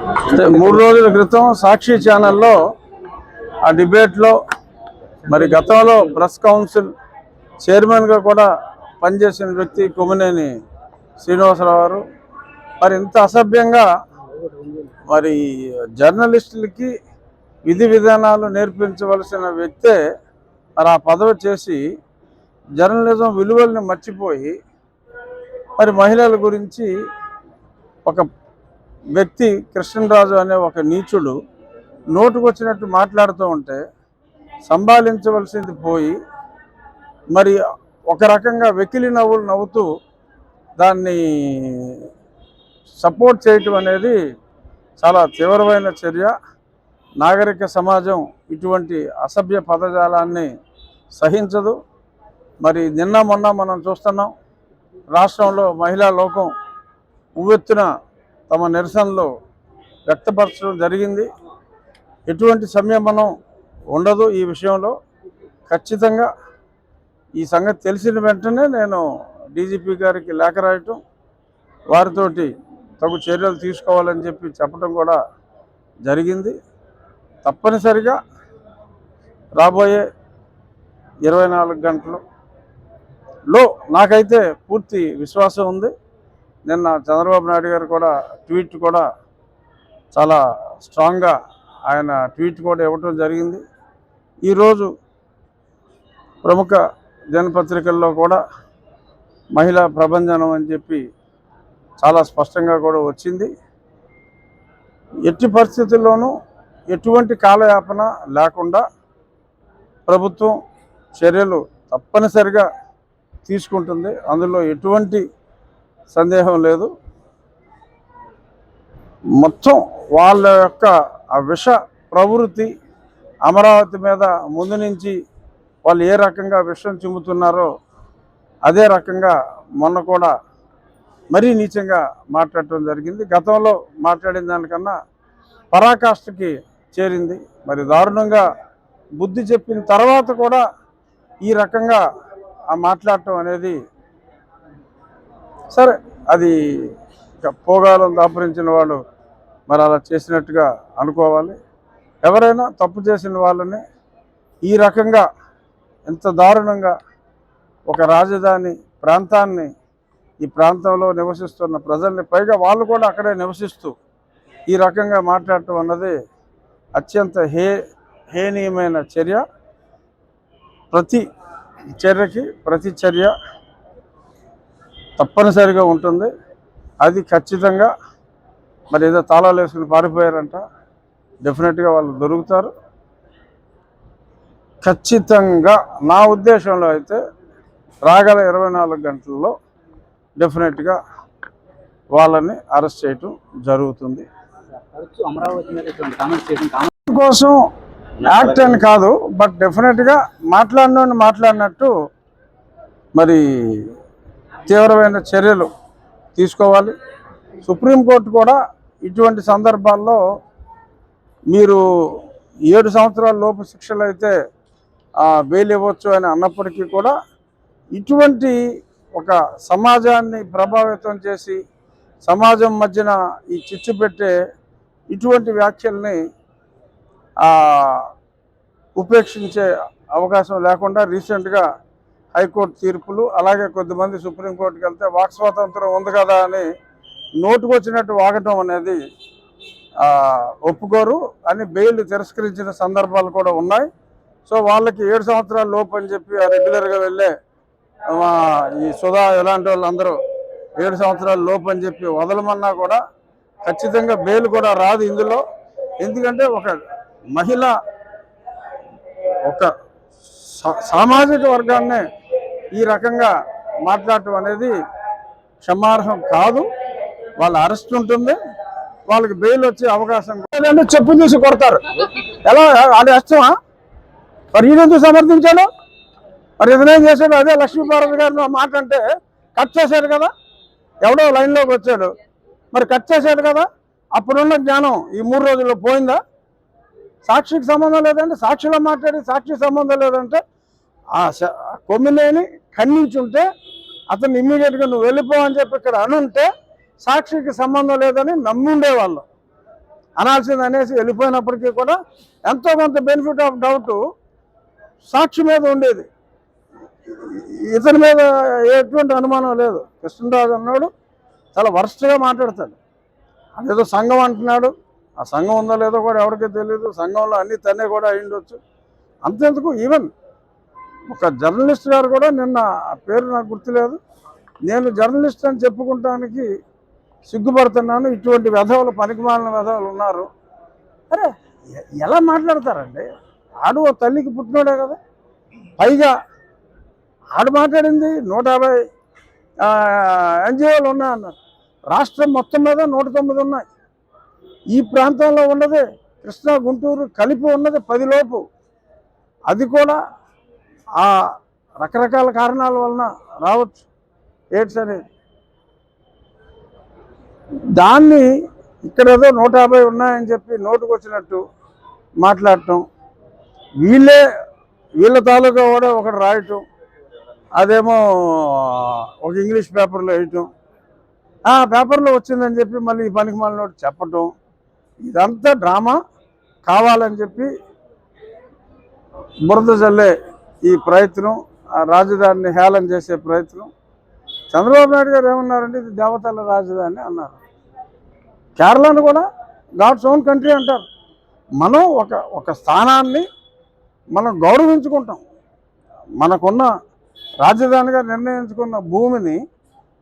3 రోజుల క్రితం సాక్షి ఛానల్లో ఆ డిబేట్లో మరి గతంలో ప్రెస్ కౌన్సిల్ చైర్మన్గా కూడా పనిచేసిన వ్యక్తి కొమ్మినేని శ్రీనివాసరావు గారు మరి ఇంత అసభ్యంగా మరి జర్నలిస్టులకి విధి విధానాలు నేర్పించవలసిన వ్యక్తే మరి ఆ పదవి చేసి జర్నలిజం విలువల్ని మర్చిపోయి మరి మహిళల గురించి ఒక వ్యక్తి కృష్ణరాజు అనే ఒక నీచుడు నోటుకొచ్చినట్టు మాట్లాడుతూ ఉంటే సంభాళించవలసింది పోయి మరి ఒక రకంగా వెకిలి నవ్వులు నవ్వుతూ దాన్ని సపోర్ట్ చేయటం అనేది చాలా తీవ్రమైన చర్య. నాగరిక సమాజం ఇటువంటి అసభ్య పదజాలాన్ని సహించదు. మరి నిన్న మొన్న మనం చూస్తున్నాం, రాష్ట్రంలో మహిళా లోకం ఉవ్వెత్తున తమ నిరసనలు వ్యక్తపరచడం జరిగింది. ఎటువంటి సంయమనం ఉండదు ఈ విషయంలో. ఖచ్చితంగా ఈ సంగతి తెలిసిన వెంటనే నేను డీజీపీ గారికి లేఖ రాయటం, వారితోటి తగు చర్యలు తీసుకోవాలని చెప్పడం కూడా జరిగింది. తప్పనిసరిగా రాబోయే 24 గంటలలో నాకైతే పూర్తి విశ్వాసం ఉంది. నిన్న చంద్రబాబు నాయుడు గారు కూడా ట్వీట్ కూడా చాలా స్ట్రాంగ్గా ఆయన ట్వీట్ కూడా ఇవ్వటం జరిగింది. ఈరోజు ప్రముఖ దినపత్రికల్లో కూడా మహిళా ప్రభంజనం అని చెప్పి చాలా స్పష్టంగా కూడా వచ్చింది. ఎట్టి పరిస్థితుల్లోనూ ఎటువంటి కాలయాపన లేకుండా ప్రభుత్వం చర్యలు తప్పనిసరిగా తీసుకుంటుంది. అందులో ఎటువంటి సందేహం లేదు. మొత్తం వాళ్ళ యొక్క ఆ విష ప్రవృత్తి అమరావతి మీద ముందు నుంచి వాళ్ళు ఏ రకంగా విషం చిమ్ముతున్నారో అదే రకంగా మొన్న కూడా మరీ నీచంగా మాట్లాడటం జరిగింది. గతంలో మాట్లాడిన దానికన్నా పరాకాష్ఠకి చేరింది. మరి దారుణంగా బుద్ధి చెప్పిన తర్వాత కూడా ఈ రకంగా ఆ మాట్లాడటం అనేది సరే, అది పోగాలం దాపురించిన వాళ్ళు మరి అలా చేసినట్టుగా అనుకోవాలి. ఎవరైనా తప్పు చేసిన వాళ్ళని ఈ రకంగా ఎంత దారుణంగా ఒక రాజధాని ప్రాంతాన్ని, ఈ ప్రాంతంలో నివసిస్తున్న ప్రజల్ని, పైగా వాళ్ళు కూడా అక్కడే నివసిస్తూ ఈ రకంగా మాట్లాడటం అన్నది అత్యంత హేనీయమైన చర్య. ప్రతి చర్య తప్పనిసరిగా ఉంటుంది. అది ఖచ్చితంగా మరి ఏదో తాళాలు వేసుకుని పారిపోయారంట, డెఫినెట్గా వాళ్ళు దొరుకుతారు. ఖచ్చితంగా నా ఉద్దేశంలో అయితే రాగల 24 గంటల్లో డెఫినెట్గా వాళ్ళని అరెస్ట్ చేయటం జరుగుతుంది. కోసం యాక్ట్ అని కాదు, బట్ డెఫినెట్గా మాట్లాడినట్టు మరి తీవ్రమైన చర్యలు తీసుకోవాలి. సుప్రీంకోర్టు కూడా ఇటువంటి సందర్భాల్లో మీరు 7 సంవత్సరాల లోపు శిక్షలు అయితే బెయిల్ ఇవ్వచ్చు అని అన్నప్పటికీ కూడా ఇటువంటి ఒక సమాజాన్ని ప్రభావితం చేసి సమాజం మధ్యన ఈ చిచ్చు పెట్టే ఇటువంటి వ్యాఖ్యల్ని ఉపేక్షించే అవకాశం లేకుండా రీసెంట్గా హైకోర్టు తీర్పులు, అలాగే కొద్దిమంది సుప్రీంకోర్టుకి వెళ్తే వాక్ స్వాతంత్రం ఉంది కదా అని నోటుకొచ్చినట్టు వాగటం అనేది ఒప్పుకోరు అని బెయిల్ తిరస్కరించిన సందర్భాలు కూడా ఉన్నాయి. సో వాళ్ళకి 7 సంవత్సరాల లోపు అని చెప్పి రెగ్యులర్గా వెళ్ళే ఈ సుధా ఇలాంటి వాళ్ళందరూ 7 సంవత్సరాల లోపు అని చెప్పి వదలమన్నా కూడా ఖచ్చితంగా బెయిల్ కూడా రాదు ఇందులో. ఎందుకంటే ఒక మహిళ ఒక సామాజిక వర్గాన్నే ఈ రకంగా మాట్లాడటం అనేది క్షమార్హం కాదు. వాళ్ళ అరెస్ట్ ఉంటుంది, వాళ్ళకి బెయిల్ వచ్చే అవకాశం చెప్పు తీసి కొడతారు. ఎలా అది ఇష్టమా? మరి ఈయనెందుకు సమర్థించాడు? మరి ఇతనేం చేశాడు? అదే లక్ష్మీపార్వతి గారు మాట అంటే కట్ చేశాడు కదా, ఎవడో లైన్లోకి వచ్చాడు, మరి కట్ చేశాడు కదా. అప్పుడున్న జ్ఞానం ఈ 3 రోజుల్లో పోయిందా? సాక్షికి సంబంధం లేదంటే, సాక్షిలో మాట్లాడి సాక్షికి సంబంధం లేదంటే కొమ్మినేని ఖండించుంటే అతను ఇమ్మీడియట్గా నువ్వు వెళ్ళిపో అని చెప్పి ఇక్కడ అనుంటే సాక్షికి సంబంధం లేదని నమ్ముండేవాళ్ళు. అనాల్సింది అనేసి వెళ్ళిపోయినప్పటికీ కూడా ఎంతో కొంత బెనిఫిట్ ఆఫ్ డౌట్ సాక్షి మీద ఉండేది. ఇతని మీద ఎటువంటి అనుమానం లేదు. కృష్ణరాజు అన్నాడు చాలా వరస్ట్గా మాట్లాడతాడు. అదేదో సంఘం అంటున్నాడు, ఆ సంఘం ఉందో లేదో కూడా ఎవరికీ తెలియదు. సంఘంలో అన్ని తనే కూడా అయ్యుండొచ్చు. అంతెందుకు ఈవెన్ ఒక జర్నలిస్ట్ గారు కూడా నిన్న ఆ పేరు నాకు గుర్తులేదు, నేను జర్నలిస్ట్ అని చెప్పుకుంటానికి సిగ్గుపడుతున్నాను, ఇటువంటి వెధవలు పనికిమాలిన వెధవలు ఉన్నారు. అరే ఎలా మాట్లాడతారండి? ఆడు ఓ తల్లికి పుట్టినోడే కదా. పైగా ఆడు మాట్లాడింది 150 ఎన్జిఓలు ఉన్నాయన్నారు. రాష్ట్రం మొత్తం మీద 109 ఉన్నాయి. ఈ ప్రాంతంలో ఉన్నది కృష్ణా గుంటూరు కలిపి ఉన్నది 10 లోపు. అది కూడా ఆ రకరకాల కారణాల వలన రావచ్చు ఎయిడ్స్ అనేది. దాన్ని ఇక్కడేదో 150 ఉన్నాయని చెప్పి నోటుకు వచ్చినట్టు మాట్లాడటం, వీళ్ళ తాలూకా కూడా ఒకటి రాయటం, అదేమో ఒక ఇంగ్లీష్ పేపర్లో వేయటం, ఆ పేపర్లో వచ్చిందని చెప్పి మళ్ళీ ఈ పనికి మళ్ళీ నోటి చెప్పటం, ఇదంతా డ్రామా కావాలని చెప్పి బురద జల్లే ఈ ప్రయత్నం, ఆ రాజధానిని హేళన చేసే ప్రయత్నం. చంద్రబాబు నాయుడు గారు ఏమన్నారంటే ఇది దేవతల రాజధాని అన్నారు. కేరళను కూడా గాడ్స్ ఓన్ కంట్రీ అంటారు. మనం ఒక స్థానాన్ని మనం గౌరవించుకుంటాం. మనకున్న రాజధానిగా నిర్ణయించుకున్న భూమిని,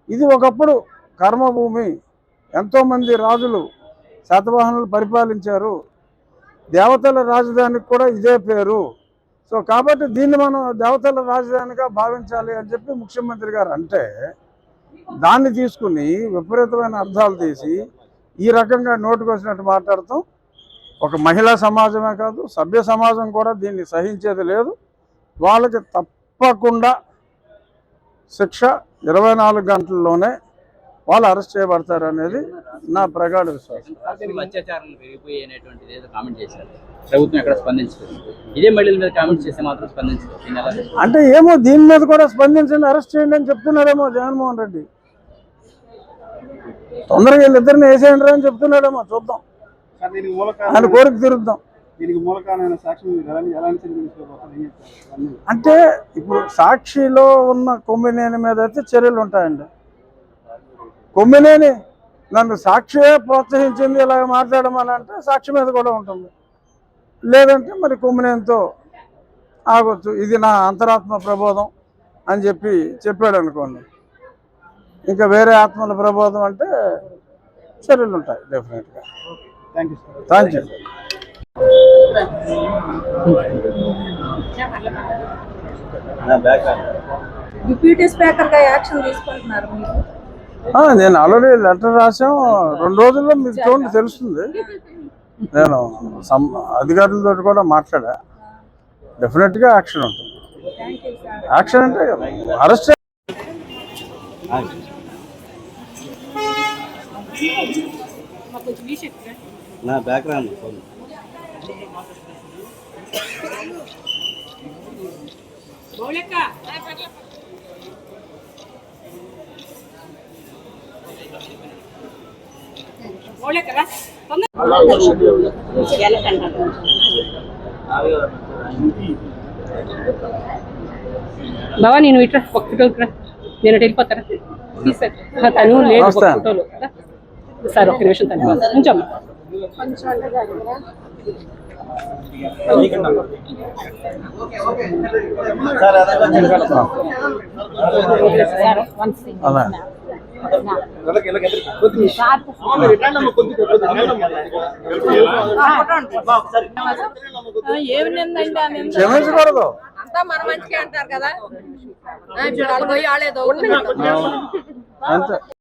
ఇది ఒకప్పుడు కర్మభూమి, ఎంతోమంది రాజులు శాతవాహనులు పరిపాలించారు, దేవతల రాజధానికి కూడా ఇదే పేరు. సో కాబట్టి దీన్ని మనం దేవతల రాజధానిగా భావించాలి అని చెప్పి ముఖ్యమంత్రి గారు అంటే, దాన్ని తీసుకుని విపరీతమైన అర్థాలు తీసి ఈ రకంగా నోటుకు వచ్చినట్టు మాట్లాడతాం. ఒక మహిళా సమాజమే కాదు, సభ్య సమాజం కూడా దీన్ని సహించేది లేదు. వాళ్ళకి తప్పకుండా శిక్ష 24 గంటల్లోనే వాళ్ళు అరెస్ట్ చేయబడతారు అనేది నా ప్రగాఢ విశ్వాసం. అత్యాచారాలు పెరిగిపోయినటువంటిది ఏదో కామెంట్ చేశారు, ప్రభుత్వం ఎక్కడ స్పందించలేదు. ఇదే మహిళల మీద కామెంట్ చేస్తే మాత్రం స్పందించలేదు అంటే ఏమో దీని మీద కూడా స్పందించండి, అరెస్ట్ చేయండి అని చెప్తున్నారేమో జగన్మోహన్ రెడ్డి. తొందరగా వీళ్ళిద్దరిని వేసేయండి అని చెప్తున్నాడేమో, చూద్దాం. ఆయన కోరిక తీరుద్దాం. అంటే ఇప్పుడు సాక్షిలో ఉన్న కొమ్మినేని మీద అయితే చర్యలు ఉంటాయండి. కొమ్మినేని నన్ను సాక్షియే ప్రోత్సహించింది ఇలా మాట్లాడమని అంటే సాక్షి మీద కూడా ఉంటుంది. లేదంటే మరి కొమ్మినేనితో ఆగొచ్చు. ఇది నా అంతరాత్మ ప్రబోధం అని చెప్పాడు అనుకోండి. ఇంకా వేరే ఆత్మల ప్రబోధం అంటే చర్యలు ఉంటాయి డెఫినెట్గా. Thank you. డిప్యూటీ స్పీకర్ గా యాక్షన్ తీసుకుంటున్నారు మీరు? నేను ఆల్రెడీ లెటర్ రాసాం. 2 రోజుల్లో మీకు చూడండి తెలుస్తుంది. నేను అధికారులతో కూడా మాట్లాడా. డెఫినెట్గా యాక్షన్ ఉంటుంది. యాక్షన్ అంటే అరెస్ట్ నా బ్యాక్గ్రౌండ్ బావా నేను ఇట్లా ఒక ఫోటోకి రా, నేను వెళ్ళిపోతారా తను లేదు ఫోటోలు సార్. ఒక్క నిమిషం తను ఉంచమ్మా. క్షమించకూడదు. అంతా మన మంచిగా అంటారు కదా, పోయి ఆడేదో అంతే.